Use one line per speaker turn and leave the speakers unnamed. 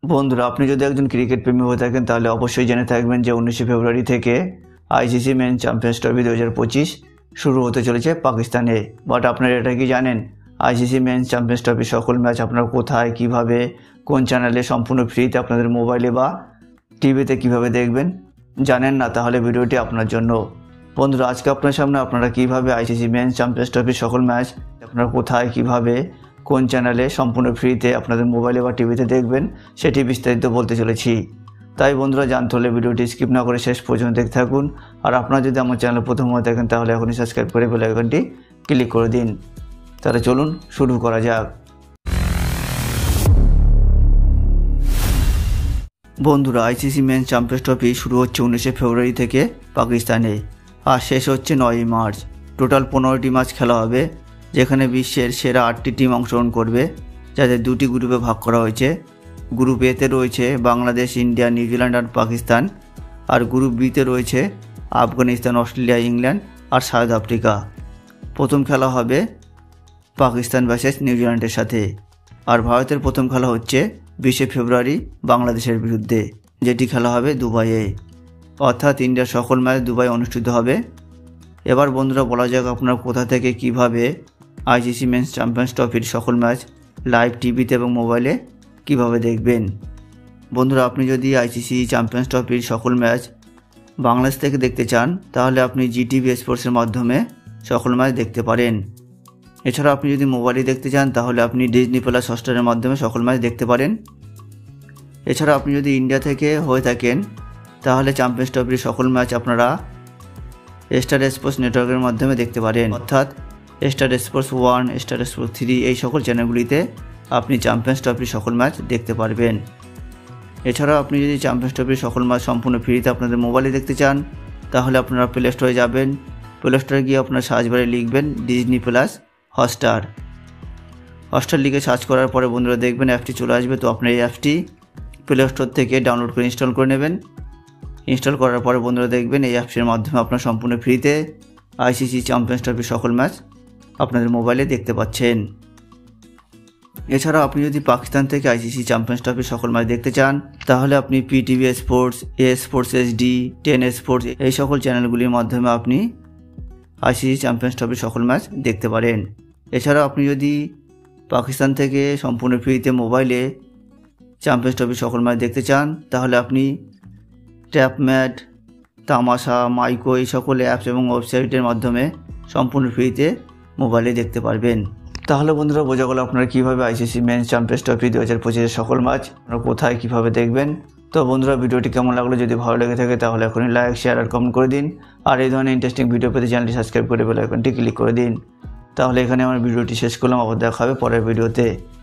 বন্ধুরা, আপনি যদি একজন ক্রিকেট প্রেমী হয়ে থাকেন তাহলে অবশ্যই জেনে থাকবেন যে 19শে ফেব্রুয়ারি থেকে আইসিসি মেন চ্যাম্পিয়ন্স ট্রফি 2025 শুরু হতে চলেছে পাকিস্তানে। বাট আপনারা এটা কি জানেন, আইসিসি মেন চ্যাম্পিয়ন্স ট্রফির সকল ম্যাচ আপনারা কোথায়, কিভাবে, কোন চ্যানেলে সম্পূর্ণ ফ্রিতে আপনাদের মোবাইলে বা টিভিতে কিভাবে দেখবেন? জানেন না? তাহলে ভিডিওটি আপনার জন্য। বন্ধুরা, আজকে আপনার সামনে আপনারা কিভাবে আইসিসি মেন চ্যাম্পিয়ন্স ট্রফির সকল ম্যাচ আপনারা কোথায়, কিভাবে, কোন চ্যানেলে সম্পূর্ণ ফ্রিতে আপনাদের মোবাইলে বা টিভিতে দেখবেন সেটি বিস্তারিত বলতে চলেছি। তাই বন্ধুরা, জানতে হলে ভিডিওটি স্কিপ না করে শেষ পর্যন্ত দেখতে থাকুন। আর আপনারা যদি আমার চ্যানেলে প্রথম হয়ে থাকেন তাহলে এখনই সাবস্ক্রাইব করে বেল আইকনটি ক্লিক করে দিন। তাহলে চলুন শুরু করা যাক। বন্ধুরা, আইসিসি মেন চ্যাম্পিয়ন্স ট্রফি শুরু হচ্ছে 19শে ফেব্রুয়ারি থেকে পাকিস্তানে আর শেষ হচ্ছে 9ই মার্চ। টোটাল 15টি ম্যাচ খেলা হবে, যেখানে বিশ্বের সেরা 8টি টিম অংশগ্রহণ করবে, যাদের দুটি গ্রুপে ভাগ করা হয়েছে। গ্রুপ এতে রয়েছে বাংলাদেশ, ইন্ডিয়া, নিউজিল্যান্ড আর পাকিস্তান। আর গ্রুপ বিতে রয়েছে আফগানিস্তান, অস্ট্রেলিয়া, ইংল্যান্ড আর সাউথ আফ্রিকা। প্রথম খেলা হবে পাকিস্তান ভার্সেস নিউজিল্যান্ডের সাথে। আর ভারতের প্রথম খেলা হচ্ছে 20শে ফেব্রুয়ারি বাংলাদেশের বিরুদ্ধে, যেটি খেলা হবে দুবাইয়ে। অর্থাৎ ইন্ডিয়ার সকল ম্যাচ দুবাই অনুষ্ঠিত হবে। এবার বন্ধুরা, বলা যাক আপনারা কোথা থেকে কিভাবে আইসিসি মেন্স চ্যাম্পিয়ন্স ট্রফির সকল ম্যাচ লাইভ টিভিতে এবং মোবাইলে কিভাবে দেখবেন। বন্ধুরা, আপনি যদি আইসিসি চ্যাম্পিয়ন্স ট্রফির সকল ম্যাচ বাংলাদেশ থেকে দেখতে চান তাহলে আপনি জিটিভি স্পোর্টসের মাধ্যমে সকল ম্যাচ দেখতে পারেন। এছাড়া আপনি যদি মোবাইলে দেখতে চান তাহলে আপনি ডিজনি প্লাস হটস্টারের মাধ্যমে সকল ম্যাচ দেখতে পারেন। এছাড়া আপনি যদি ইন্ডিয়া থেকে হয়ে থাকেন তাহলে চ্যাম্পিয়ন্স ট্রফির সকল ম্যাচ আপনারা স্টার স্পোর্টস নেটওয়ার্কের মাধ্যমে দেখতে পারেন। অর্থাৎ স্টার স্পোর্টস 1, স্টার স্পোর্টস 3 এই সকল চ্যানেলগুলিতে আপনি চ্যাম্পিয়ন্স ট্রফির সকল ম্যাচ দেখতে পারবেন। এছাড়াও আপনি যদি চ্যাম্পিয়ন্স ট্রফির সকল ম্যাচ সম্পূর্ণ ফ্রিতে আপনাদের মোবাইলে দেখতে চান তাহলে আপনারা প্লে স্টোরে যাবেন। প্লে স্টোরে গিয়ে আপনার সার্চ বারে লিখবেন ডিজনি প্লাস হটস্টার। হটস্টার লিখে সার্চ করার পরে বন্ধুরা দেখবেন অ্যাপটি চলে আসবে। তো আপনার এই অ্যাপটি প্লে স্টোর থেকে ডাউনলোড করে ইনস্টল করে নেবেন। ইনস্টল করার পরে বন্ধুরা দেখবেন এই অ্যাপসের মাধ্যমে আপনার সম্পূর্ণ ফ্রিতে আইসিসি চ্যাম্পিয়ন্স ট্রফির সকল ম্যাচ আপনাদের মোবাইলে দেখতে পাচ্ছেন। এছাড়াও আপনি যদি পাকিস্তান থেকে আইসিসি চ্যাম্পিয়ন্স ট্রফির সকল ম্যাচ দেখতে চান তাহলে আপনি PTV sports, sports HD, 10 sports এই সকল চ্যানেলগুলির মাধ্যমে আপনি আইসিসি চ্যাম্পিয়ন্স ট্রফির সকল ম্যাচ দেখতে পারেন। এছাড়াও আপনি যদি পাকিস্তান থেকে সম্পূর্ণ ফ্রিতে মোবাইলে চ্যাম্পিয়ন্স ট্রফির সকল ম্যাচ দেখতে চান তাহলে আপনি ট্যাপম্যাট, তামাশা, মাইকো এই সকল অ্যাপস এবং ওয়েবসাইটের মাধ্যমে সম্পূর্ণ ফ্রিতে মোবাইলে দেখতে পারবেন। তাহলে বন্ধুরা, বোঝা গেল আপনারা কীভাবে আইসিসি মেন্স চ্যাম্পিয়ন্স ট্রফি 2025 সকল ম্যাচ আপনারা কোথায় কীভাবে দেখবেন। তো বন্ধুরা, ভিডিওটি কেমন লাগলো? যদি ভালো লেগে থাকে তাহলে এখনই লাইক, শেয়ার আর কমেন্ট করে দিন। আর এই ধরনের ইন্টারেস্টিং ভিডিও পেতে চ্যানেলটি সাবস্ক্রাইব করে বেল আইকনটি ক্লিক করে দিন। তাহলে এখানে আমার ভিডিওটি শেষ করলাম। আবার দেখা হবে পরের ভিডিওতে।